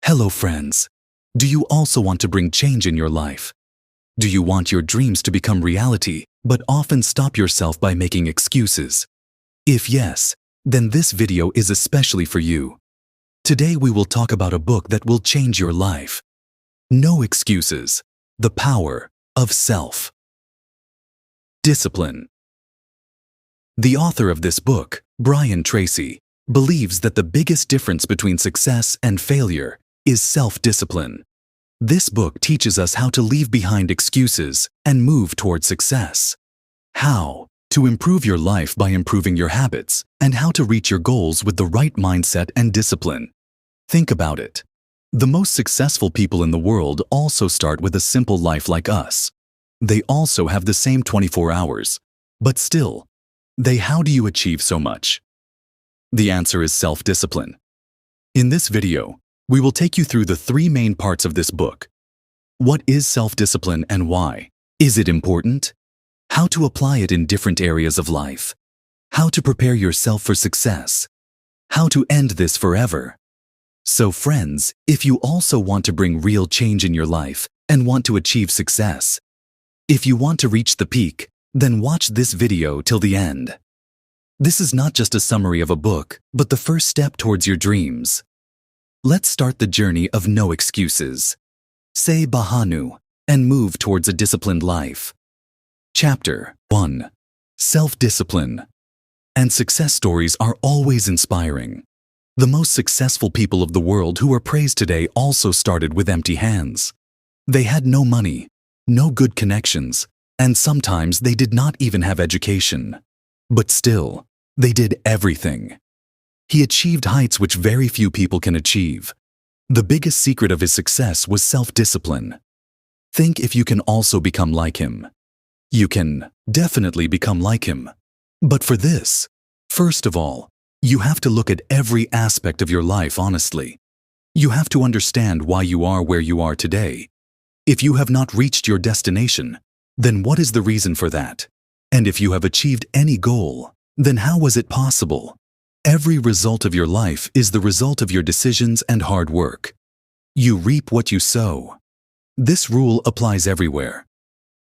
Hello friends. Do you also want to bring change in your life? Do you want your dreams to become reality, but often stop yourself by making excuses? If yes, then this video is especially for you. Today we will talk about a book that will change your life. No Excuses: The Power of Self. Discipline. The author of this book, Brian Tracy, believes that the biggest difference between success and failure is self-discipline. This book teaches us how to leave behind excuses and move toward success. How to improve your life by improving your habits, and how to reach your goals with the right mindset and discipline. Think about it. The most successful people in the world also start with a simple life like us. They also have the same 24 hours, but still, how do you achieve so much? The answer is self-discipline. In this video, we will take you through the three main parts of this book. What is self-discipline and why? Is it important? How to apply it in different areas of life? How to prepare yourself for success? How to end this forever? So friends, if you also want to bring real change in your life and want to achieve success, if you want to reach the peak, then watch this video till the end. This is not just a summary of a book, but the first step towards your dreams. Let's start the journey of no excuses. Say Bahanu and move towards a disciplined life. Chapter 1. Self-discipline. And success stories are always inspiring. The most successful people of the world who are praised today also started with empty hands. They had no money, no good connections, and sometimes they did not even have education. But still, they did everything. He achieved heights which very few people can achieve. The biggest secret of his success was self-discipline. Think if you can also become like him. You can definitely become like him. But for this, first of all, you have to look at every aspect of your life honestly. You have to understand why you are where you are today. If you have not reached your destination, then what is the reason for that? And if you have achieved any goal, then how was it possible? Every result of your life is the result of your decisions and hard work. You reap what you sow. This rule applies everywhere.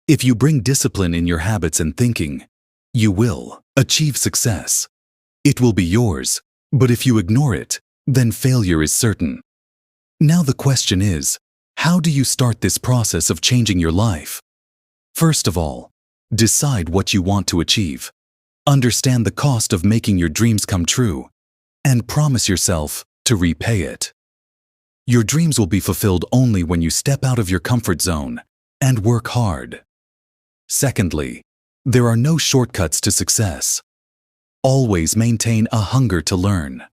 If you bring discipline in your habits and thinking, you will achieve success. It will be yours, but if you ignore it, then failure is certain. Now the question is, how do you start this process of changing your life? First of all, decide what you want to achieve. Understand the cost of making your dreams come true, and promise yourself to repay it. Your dreams will be fulfilled only when you step out of your comfort zone and work hard. Secondly, there are no shortcuts to success. Always maintain a hunger to learn.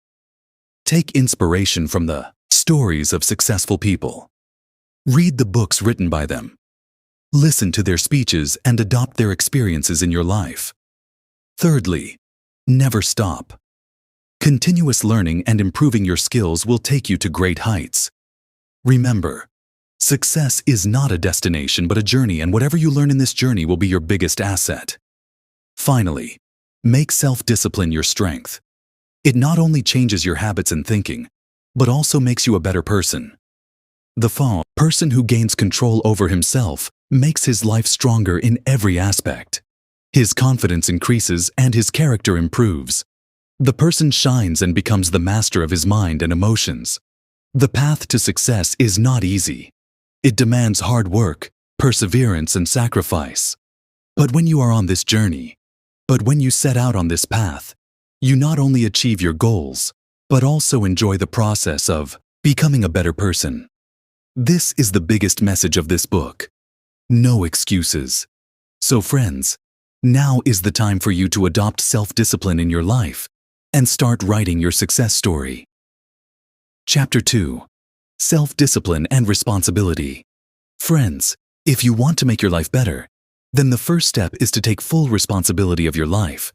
Take inspiration from the stories of successful people. Read the books written by them. Listen to their speeches and adopt their experiences in your life. Thirdly, never stop. Continuous learning and improving your skills will take you to great heights. Remember, success is not a destination but a journey, and whatever you learn in this journey will be your biggest asset. Finally, make self-discipline your strength. It not only changes your habits and thinking, but also makes you a better person. The person who gains control over himself makes his life stronger in every aspect. His confidence increases and his character improves. The person shines and becomes the master of his mind and emotions. The path to success is not easy. It demands hard work, perseverance, and sacrifice. But when you are on this journey, when you set out on this path, you not only achieve your goals, but also enjoy the process of becoming a better person. This is the biggest message of this book. No excuses. So friends, now is the time for you to adopt self-discipline in your life and start writing your success story. Chapter 2. Self-discipline and responsibility. Friends, if you want to make your life better, then the first step is to take full responsibility of your life.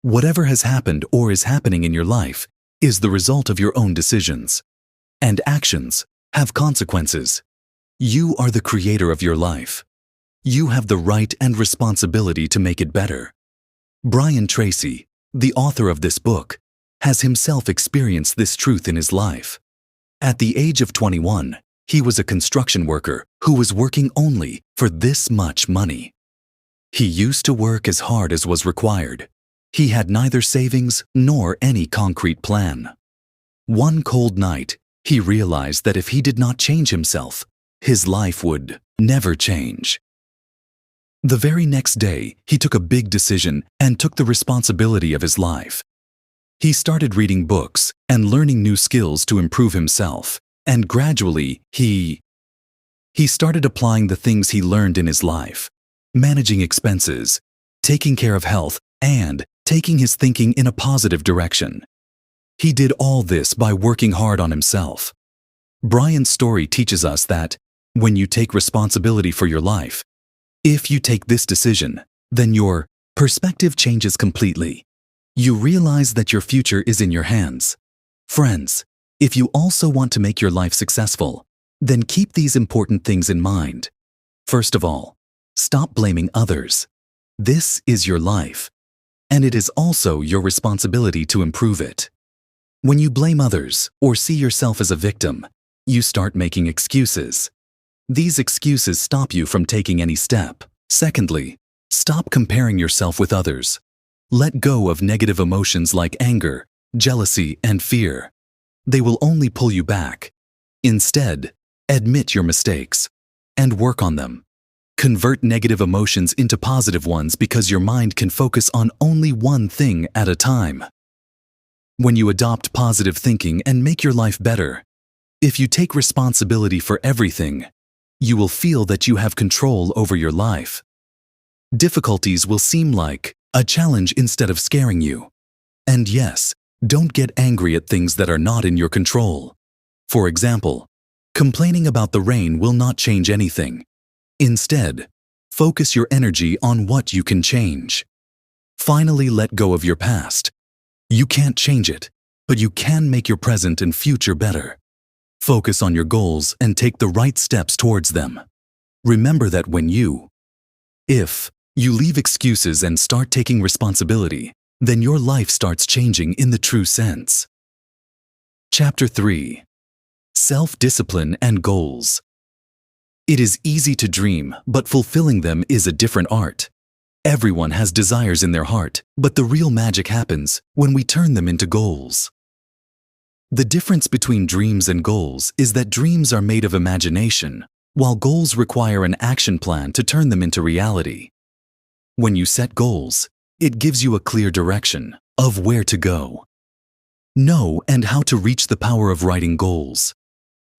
Whatever has happened or is happening in your life is the result of your own decisions. And actions have consequences. You are the creator of your life. You have the right and responsibility to make it better. Brian Tracy, the author of this book, has himself experienced this truth in his life. At the age of 21, he was a construction worker who was working only for this much money. He used to work as hard as was required. He had neither savings nor any concrete plan. One cold night, he realized that if he did not change himself, his life would never change. The very next day, he took a big decision and took the responsibility of his life. He started reading books and learning new skills to improve himself, and gradually he started applying the things he learned in his life, managing expenses, taking care of health, and taking his thinking in a positive direction. He did all this by working hard on himself. Brian's story teaches us that when you take responsibility for your life, if you take this decision, then your perspective changes completely. You realize that your future is in your hands. Friends, if you also want to make your life successful, then keep these important things in mind. First of all, stop blaming others. This is your life, and it is also your responsibility to improve it. When you blame others or see yourself as a victim, you start making excuses. These excuses stop you from taking any step. Secondly, stop comparing yourself with others. Let go of negative emotions like anger, jealousy, and fear. They will only pull you back. Instead, admit your mistakes and work on them. Convert negative emotions into positive ones because your mind can focus on only one thing at a time. When you adopt positive thinking and make your life better, if you take responsibility for everything, you will feel that you have control over your life. Difficulties will seem like a challenge instead of scaring you. And yes, don't get angry at things that are not in your control. For example, complaining about the rain will not change anything. Instead, focus your energy on what you can change. Finally, let go of your past. You can't change it, but you can make your present and future better. Focus on your goals and take the right steps towards them. Remember that if you leave excuses and start taking responsibility, then your life starts changing in the true sense. Chapter 3. Self-discipline and goals. It is easy to dream, but fulfilling them is a different art. Everyone has desires in their heart, but the real magic happens when we turn them into goals. The difference between dreams and goals is that dreams are made of imagination, while goals require an action plan to turn them into reality. When you set goals, it gives you a clear direction of where to go. Know and how to reach the power of writing goals.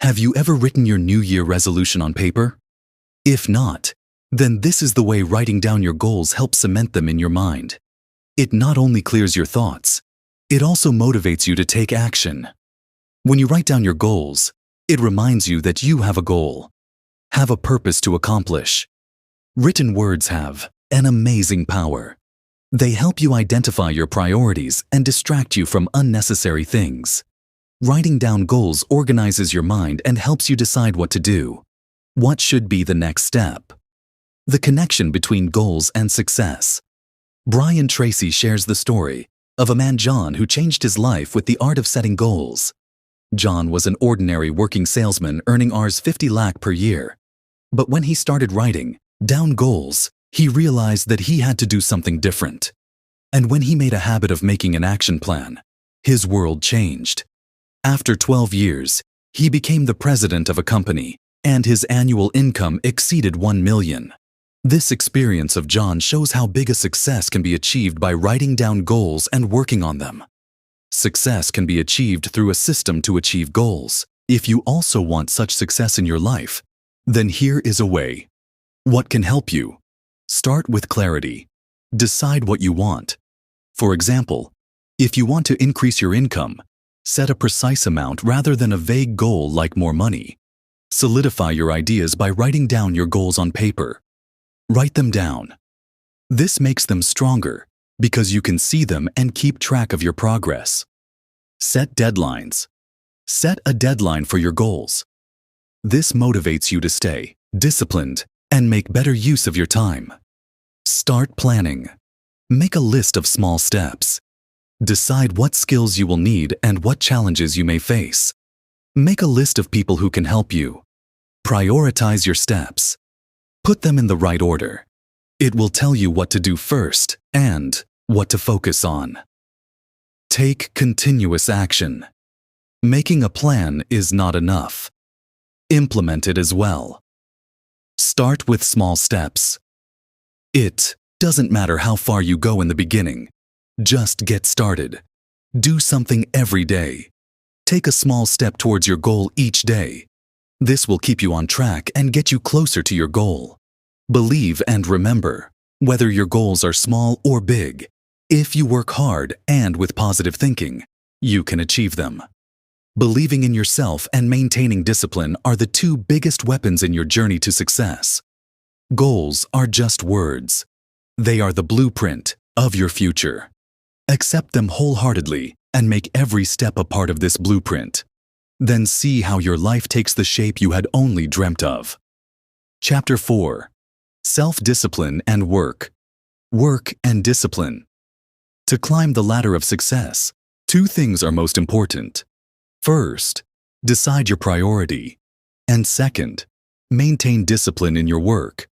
Have you ever written your New Year resolution on paper? If not, then this is the way writing down your goals helps cement them in your mind. It not only clears your thoughts, it also motivates you to take action. When you write down your goals, it reminds you that you have a goal, have a purpose to accomplish. Written words have an amazing power. They help you identify your priorities and distract you from unnecessary things. Writing down goals organizes your mind and helps you decide what to do. What should be the next step? The connection between goals and success. Brian Tracy shares the story of a man, John, who changed his life with the art of setting goals. John was an ordinary working salesman earning Rs 50 lakh per year. But when he started writing down goals, he realized that he had to do something different. And when he made a habit of making an action plan, his world changed. After 12 years, he became the president of a company, and his annual income exceeded 1 million. This experience of John shows how big a success can be achieved by writing down goals and working on them. Success can be achieved through a system to achieve goals. If you also want such success in your life, then here is a way. What can help you? Start with clarity. Decide what you want. For example, if you want to increase your income, set a precise amount rather than a vague goal like more money. Solidify your ideas by writing down your goals on paper. Write them down. This makes them stronger because you can see them and keep track of your progress. Set deadlines. Set a deadline for your goals. This motivates you to stay disciplined and make better use of your time. Start planning. Make a list of small steps. Decide what skills you will need and what challenges you may face. Make a list of people who can help you. Prioritize your steps. Put them in the right order. It will tell you what to do first and what to focus on. Take continuous action. Making a plan is not enough. Implement it as well. Start with small steps. It doesn't matter how far you go in the beginning. Just get started. Do something every day. Take a small step towards your goal each day. This will keep you on track and get you closer to your goal. Believe and remember, whether your goals are small or big, if you work hard and with positive thinking, you can achieve them. Believing in yourself and maintaining discipline are the two biggest weapons in your journey to success. Goals are just words. They are the blueprint of your future. Accept them wholeheartedly and make every step a part of this blueprint. Then see how your life takes the shape you had only dreamt of. Chapter 4. Self-discipline and work. Work and discipline. To climb the ladder of success, two things are most important. First, decide your priority. And second, maintain discipline in your work.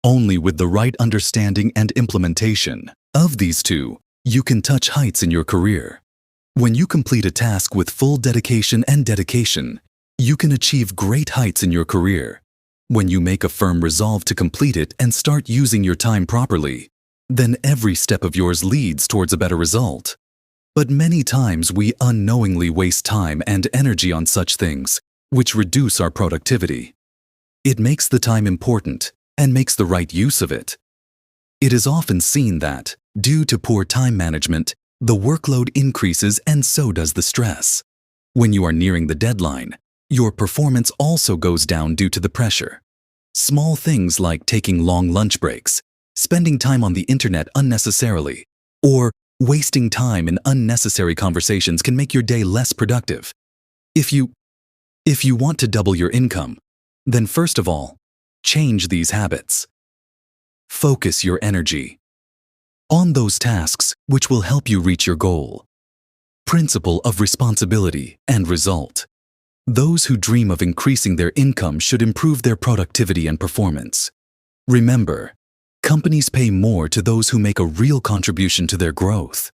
Only with the right understanding and implementation of these two, you can touch heights in your career. When you complete a task with full dedication, you can achieve great heights in your career. When you make a firm resolve to complete it and start using your time properly, then every step of yours leads towards a better result. But many times we unknowingly waste time and energy on such things, which reduce our productivity. It makes the time important and makes the right use of it. It is often seen that, due to poor time management, the workload increases and so does the stress. When you are nearing the deadline, your performance also goes down due to the pressure. Small things like taking long lunch breaks, spending time on the internet unnecessarily, or wasting time in unnecessary conversations can make your day less productive. If you want to double your income, then first of all, change these habits. Focus your energy on those tasks which will help you reach your goal. Principle of responsibility and result. Those who dream of increasing their income should improve their productivity and performance. Remember, companies pay more to those who make a real contribution to their growth.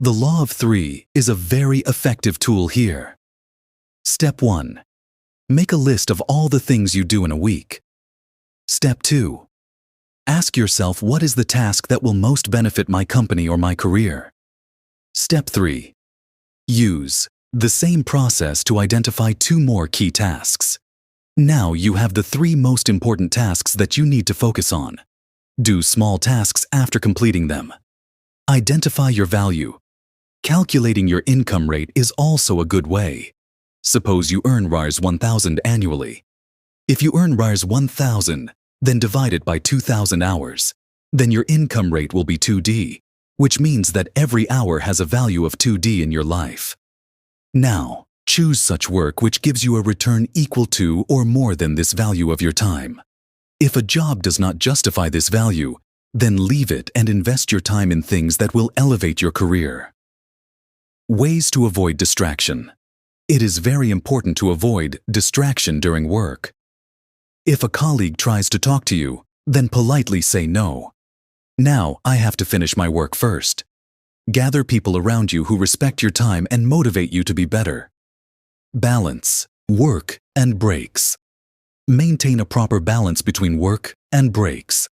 The Law of 3 is a very effective tool here. Step 1. Make a list of all the things you do in a week. Step 2. Ask yourself, what is the task that will most benefit my company or my career? Step 3. Use the same process to identify 2 more key tasks. Now you have the 3 most important tasks that you need to focus on. Do small tasks after completing them. Identify your value. Calculating your income rate is also a good way. Suppose you earn Rs 1,000 annually. If you earn Rs 1,000, then divide it by 2,000 hours. Then your income rate will be 2D, which means that every hour has a value of 2D in your life. Now, choose such work which gives you a return equal to or more than this value of your time. If a job does not justify this value, then leave it and invest your time in things that will elevate your career. Ways to avoid distraction. It is very important to avoid distraction during work. If a colleague tries to talk to you, then politely say no. Now I have to finish my work first. Gather people around you who respect your time and motivate you to be better. Balance, work, and breaks. Maintain a proper balance between work and breaks.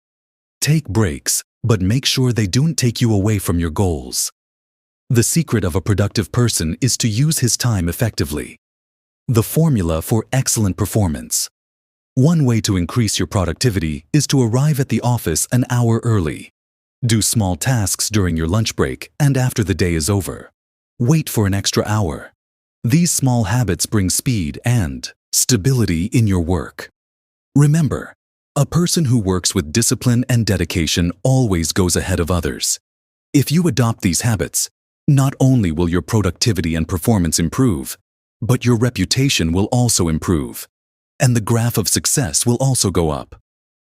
Take breaks, but make sure they don't take you away from your goals. The secret of a productive person is to use his time effectively. The formula for excellent performance. One way to increase your productivity is to arrive at the office an hour early. Do small tasks during your lunch break and after the day is over. Wait for an extra hour. These small habits bring speed and stability in your work. Remember, a person who works with discipline and dedication always goes ahead of others. If you adopt these habits, not only will your productivity and performance improve, but your reputation will also improve, and the graph of success will also go up.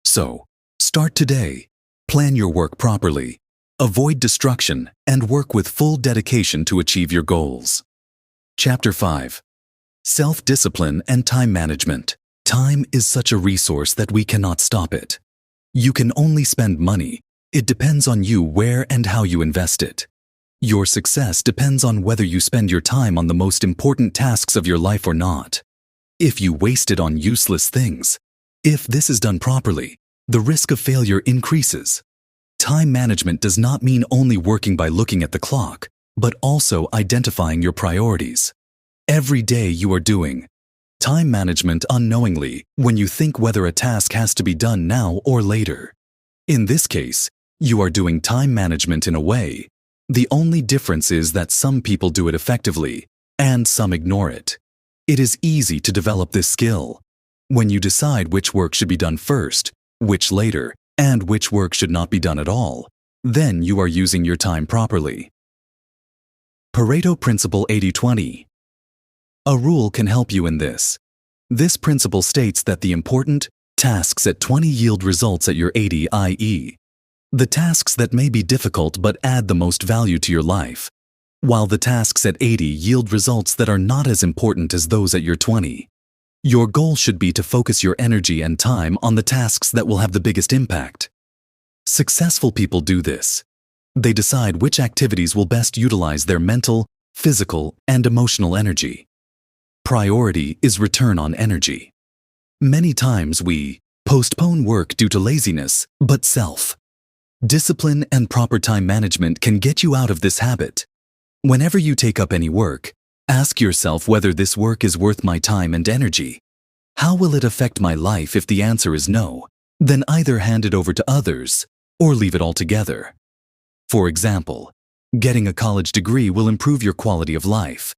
So, start today. Plan your work properly, avoid distraction, and work with full dedication to achieve your goals. Chapter 5. Self-discipline and time management. Time is such a resource that we cannot stop it. You can only spend money. It depends on you where and how you invest it. Your success depends on whether you spend your time on the most important tasks of your life or not. If you waste it on useless things, if this is done properly, the risk of failure increases. Time management does not mean only working by looking at the clock, but also identifying your priorities. Every day you are doing time management unknowingly when you think whether a task has to be done now or later. In this case, you are doing time management in a way. The only difference is that some people do it effectively and some ignore it. It is easy to develop this skill. When you decide which work should be done first, which later, and which work should not be done at all, then you are using your time properly. Pareto Principle 80-20. A rule can help you in this. This principle states that the important tasks at 20 yield results at your 80, i.e., the tasks that may be difficult but add the most value to your life, while the tasks at 80 yield results that are not as important as those at your 20. Your goal should be to focus your energy and time on the tasks that will have the biggest impact. Successful people do this. They decide which activities will best utilize their mental, physical, and emotional energy. Priority is return on energy. Many times we postpone work due to laziness, but self-discipline and proper time management can get you out of this habit. Whenever you take up any work, ask yourself whether this work is worth my time and energy. How will it affect my life? If the answer is no, then either hand it over to others or leave it altogether. For example, getting a college degree will improve your quality of life.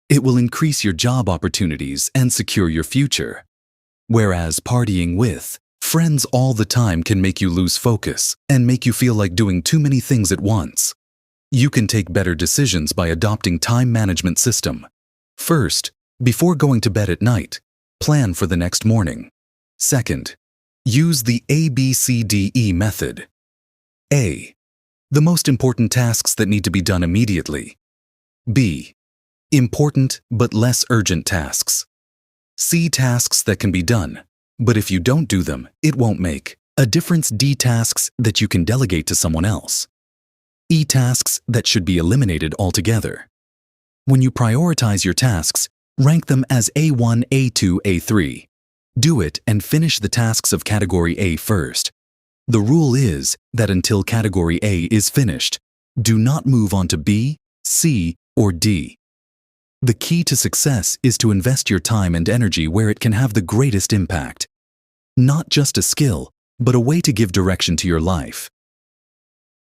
It will increase your job opportunities and secure your future. Whereas partying with friends all the time can make you lose focus and make you feel like doing too many things at once. You can take better decisions by adopting time management system. First, before going to bed at night, plan for the next morning. Second, use the ABCDE method. A. The most important tasks that need to be done immediately. B. Important but less urgent tasks. C. Tasks that can be done, but if you don't do them, it won't make a difference. D. Tasks that you can delegate to someone else. E. Tasks that should be eliminated altogether. When you prioritize your tasks, rank them as A1, A2, A3. Do it and finish the tasks of category A first. The rule is that until category A is finished, do not move on to B, C, or D. The key to success is to invest your time and energy where it can have the greatest impact. Not just a skill, but a way to give direction to your life.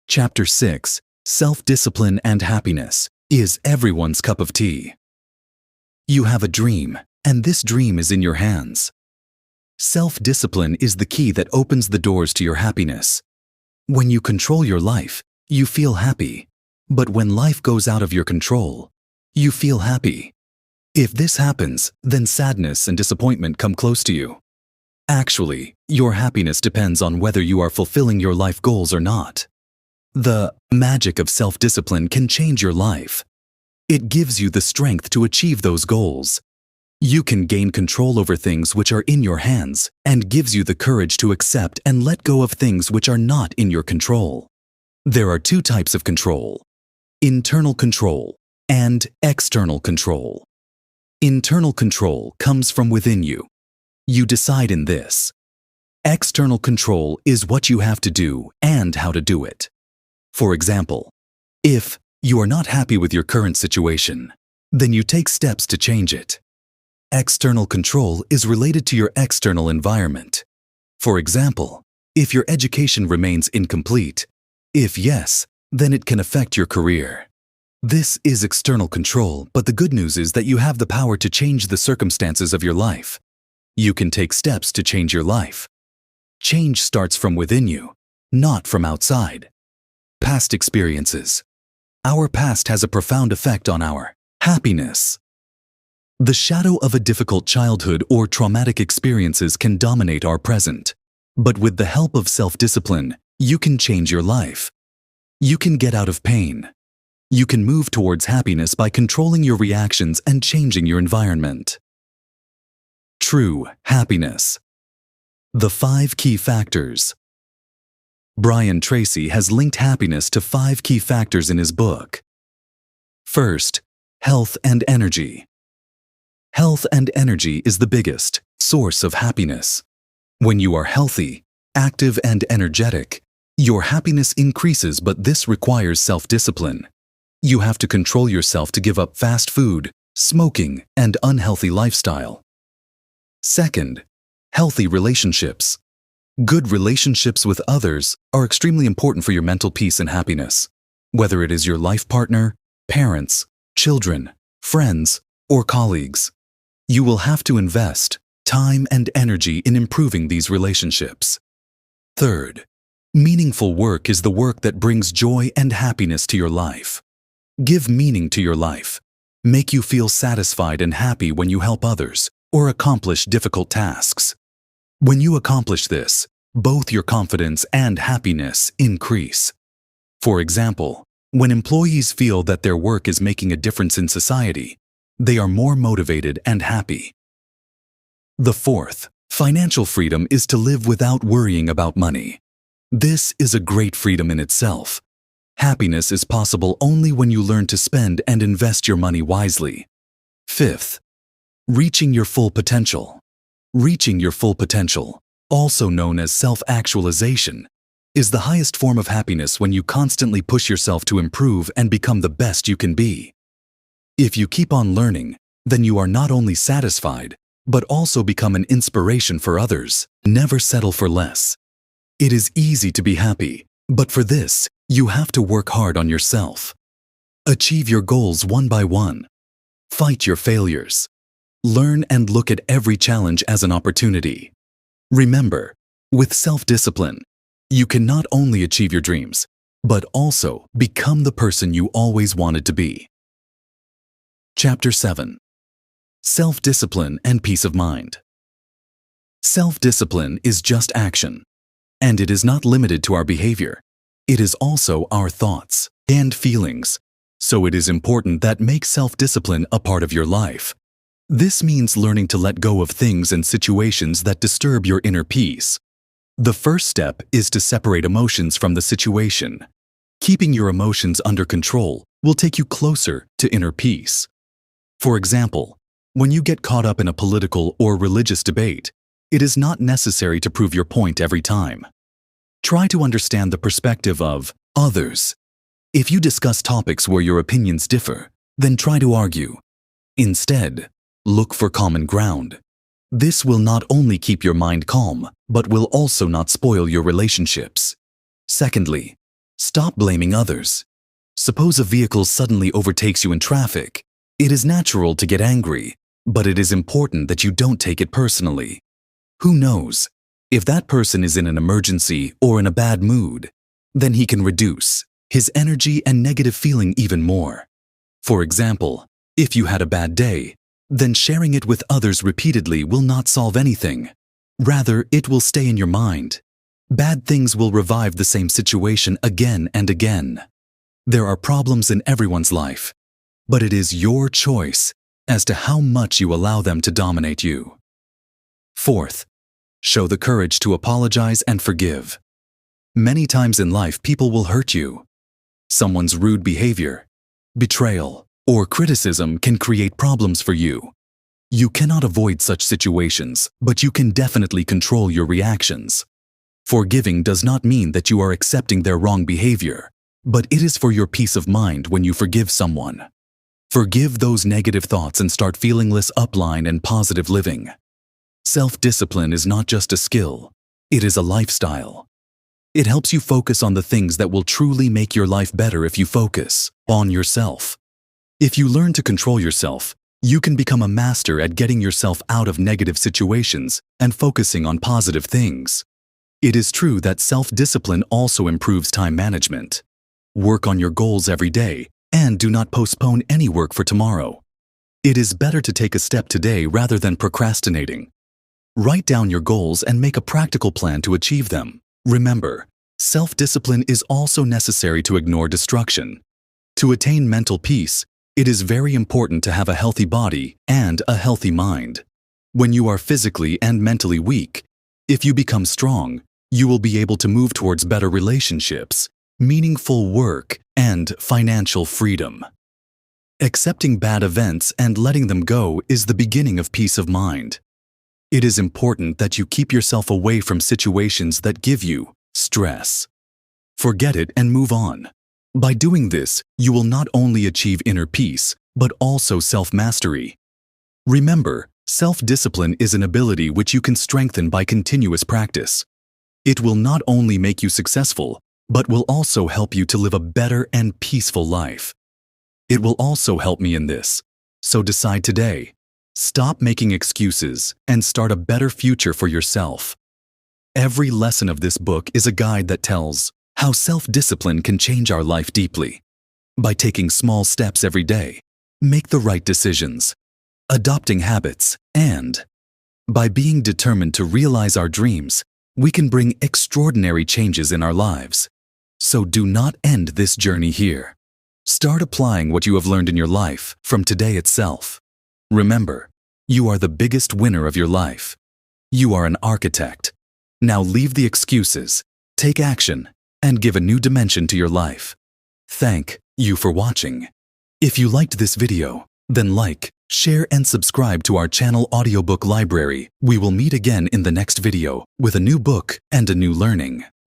Chapter 6, Self-Discipline and Happiness, is everyone's cup of tea. You have a dream, and this dream is in your hands. Self-discipline is the key that opens the doors to your happiness. When you control your life, you feel happy. But when life goes out of your control, you feel happy. If this happens, then sadness and disappointment come close to you. Actually, your happiness depends on whether you are fulfilling your life goals or not. The magic of self-discipline can change your life. It gives you the strength to achieve those goals. You can gain control over things which are in your hands and gives you the courage to accept and let go of things which are not in your control. There are two types of control: internal control and external control. Internal control comes from within you. You decide in this. External control is what you have to do and how to do it. For example, if you are not happy with your current situation, then you take steps to change it. External control is related to your external environment. For example, if your education remains incomplete, if yes, then it can affect your career. This is external control, but the good news is that you have the power to change the circumstances of your life. You can take steps to change your life. Change starts from within you, not from outside. Past experiences. Our past has a profound effect on our happiness. The shadow of a difficult childhood or traumatic experiences can dominate our present. But with the help of self-discipline, you can change your life. You can get out of pain. You can move towards happiness by controlling your reactions and changing your environment. True happiness. The 5 key factors. Brian Tracy has linked happiness to 5 key factors in his book. First, health and energy. Health and energy is the biggest source of happiness. When you are healthy, active, and energetic, your happiness increases, but this requires self-discipline. You have to control yourself to give up fast food, smoking, and unhealthy lifestyle. Second, healthy relationships. Good relationships with others are extremely important for your mental peace and happiness. Whether it is your life partner, parents, children, friends, or colleagues, you will have to invest time and energy in improving these relationships. Third, meaningful work is the work that brings joy and happiness to your life. Give meaning to your life. Make you feel satisfied and happy when you help others or accomplish difficult tasks. When you accomplish this, both your confidence and happiness increase. For example, when employees feel that their work is making a difference in society, they are more motivated and happy. The fourth, financial freedom is to live without worrying about money. This is a great freedom in itself. Happiness is possible only when you learn to spend and invest your money wisely. Fifth, reaching your full potential. Reaching your full potential, also known as self-actualization, is the highest form of happiness when you constantly push yourself to improve and become the best you can be. If you keep on learning, then you are not only satisfied, but also become an inspiration for others. Never settle for less. It is easy to be happy, but for this, you have to work hard on yourself. Achieve your goals one by one. Fight your failures. Learn and look at every challenge as an opportunity. Remember, with self-discipline, you can not only achieve your dreams, but also become the person you always wanted to be. Chapter 7. Self-discipline and peace of mind. Self-discipline is just action, and it is not limited to our behavior. It is also our thoughts and feelings, so it is important that make self-discipline a part of your life. This means learning to let go of things and situations that disturb your inner peace. The first step is to separate emotions from the situation. Keeping your emotions under control will take you closer to inner peace. For example, when you get caught up in a political or religious debate, it is not necessary to prove your point every time. Try to understand the perspective of others. If you discuss topics where your opinions differ, then try to argue. Instead, look for common ground. This will not only keep your mind calm, but will also not spoil your relationships. Secondly, stop blaming others. Suppose a vehicle suddenly overtakes you in traffic. It is natural to get angry, but it is important that you don't take it personally. Who knows? If that person is in an emergency or in a bad mood, then he can reduce his energy and negative feeling even more. For example, if you had a bad day, then sharing it with others repeatedly will not solve anything. Rather, it will stay in your mind. Bad things will revive the same situation again and again. There are problems in everyone's life, but it is your choice as to how much you allow them to dominate you. Fourth, show the courage to apologize and forgive. Many times in life, people will hurt you. Someone's rude behavior, betrayal, or criticism can create problems for you. You cannot avoid such situations, but you can definitely control your reactions. Forgiving does not mean that you are accepting their wrong behavior, but it is for your peace of mind when you forgive someone. Forgive those negative thoughts and start feeling less upline and positive living. Self-discipline is not just a skill, it is a lifestyle. It helps you focus on the things that will truly make your life better if you focus on yourself. If you learn to control yourself, you can become a master at getting yourself out of negative situations and focusing on positive things. It is true that self-discipline also improves time management. Work on your goals every day and do not postpone any work for tomorrow. It is better to take a step today rather than procrastinating. Write down your goals and make a practical plan to achieve them. Remember, self-discipline is also necessary to ignore distraction. To attain mental peace, it is very important to have a healthy body and a healthy mind. When you are physically and mentally weak, if you become strong, you will be able to move towards better relationships, meaningful work, and financial freedom. Accepting bad events and letting them go is the beginning of peace of mind. It is important that you keep yourself away from situations that give you stress. Forget it and move on. By doing this, you will not only achieve inner peace, but also self-mastery. Remember, self-discipline is an ability which you can strengthen by continuous practice. It will not only make you successful, but will also help you to live a better and peaceful life. It will also help me in this. So decide today. Stop making excuses and start a better future for yourself. Every lesson of this book is a guide that tells how self-discipline can change our life deeply. By taking small steps every day, make the right decisions, adopting habits, and by being determined to realize our dreams, we can bring extraordinary changes in our lives. So do not end this journey here. Start applying what you have learned in your life from today itself. Remember, you are the biggest winner of your life. You are an architect. Now leave the excuses, take action, and give a new dimension to your life. Thank you for watching. If you liked this video, then like, share, and subscribe to our channel Audiobook Library. We will meet again in the next video with a new book and a new learning.